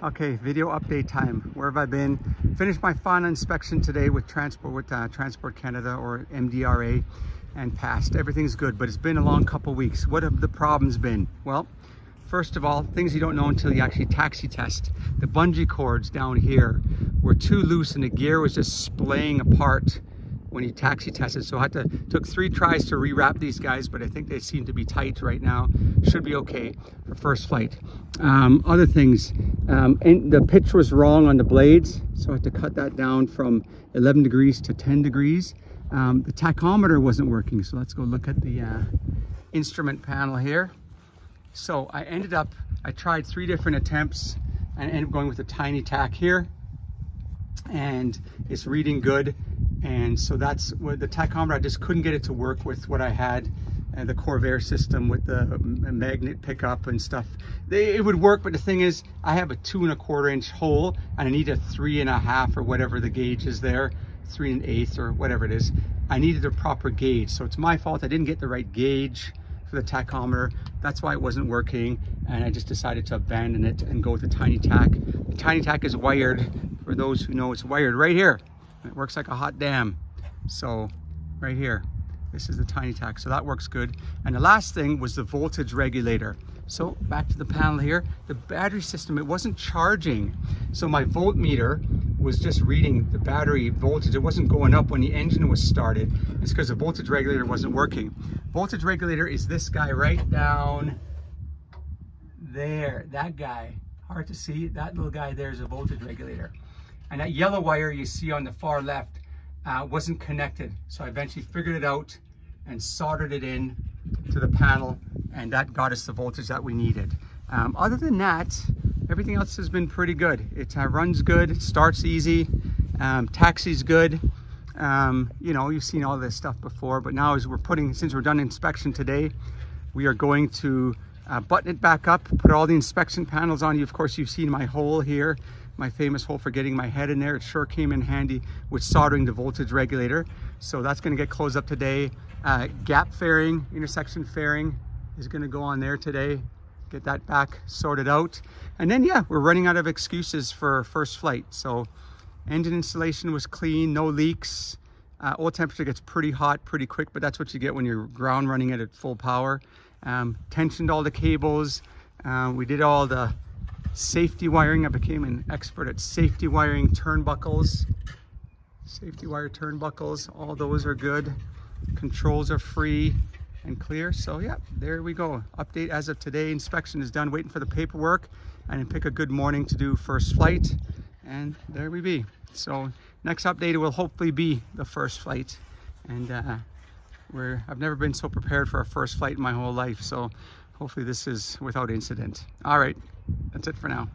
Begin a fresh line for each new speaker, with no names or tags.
Okay, video update time. Where have I been? Finished my final inspection today with Transport Canada or MDRA and passed. Everything's good, but it's been a long couple weeks. What have the problems been? Well, first of all, things you don't know until you actually taxi test. The bungee cords down here were too loose and the gear was just splaying apart when you taxi tested. So I took 3 tries to rewrap these guys, but I think they seem to be tight right now. Should be okay for first flight. Other things, and the pitch was wrong on the blades, so I had to cut that down from 11 degrees to 10 degrees. The tachometer wasn't working, so let's go look at the instrument panel here. So I tried 3 different attempts and ended up going with a tiny tach here, and it's reading good. And so that's what the tachometer, I just couldn't get it to work with what I had, the Corvair system with the magnet pickup and stuff. It would work, but the thing is, I have a 2 1/4 inch hole and I need a 3 1/2 or whatever the gauge is there, 3 1/8 or whatever it is. I needed a proper gauge, so it's my fault. I didn't get the right gauge for the tachometer. That's why it wasn't working, and I just decided to abandon it and go with the tiny tach. The tiny tach is wired, for those who know, it's wired right here. It works like a hot damn. So right here, this is the tiny tach, so that works good. And the last thing was the voltage regulator. So back to the panel here, the battery system, it wasn't charging. So my voltmeter was just reading the battery voltage. It wasn't going up when the engine was started. It's because the voltage regulator wasn't working. Voltage regulator is this guy right down there, that guy. Hard to see, that little guy there is a voltage regulator. And that yellow wire you see on the far left wasn't connected. So I eventually figured it out and soldered it in to the panel, and that got us the voltage that we needed. Other than that, everything else has been pretty good. It runs good, it starts easy, taxi's good. You know, you've seen all this stuff before, but now since we're done inspection today, we are going to button it back up, put all the inspection panels on. Of course, you've seen my hole here, my famous hole for getting my head in there. It sure came in handy with soldering the voltage regulator. So that's going to get closed up today. Gap fairing, intersection fairing is going to go on there today. Get that back sorted out. And then, yeah, we're running out of excuses for first flight. So engine installation was clean, no leaks. Oil temperature gets pretty hot pretty quick, but that's what you get when you're ground running it at full power. Tensioned all the cables. We did all the safety wiring. I became an expert at safety wiring turnbuckles. Safety wire turnbuckles, all those are good. Controls are free and clear. So yeah, there we go. Update as of today. Inspection is done, waiting for the paperwork and then pick a good morning to do first flight. And there we be. So next update will hopefully be the first flight. And I've never been so prepared for a first flight in my whole life. So hopefully this is without incident. All right. That's it for now.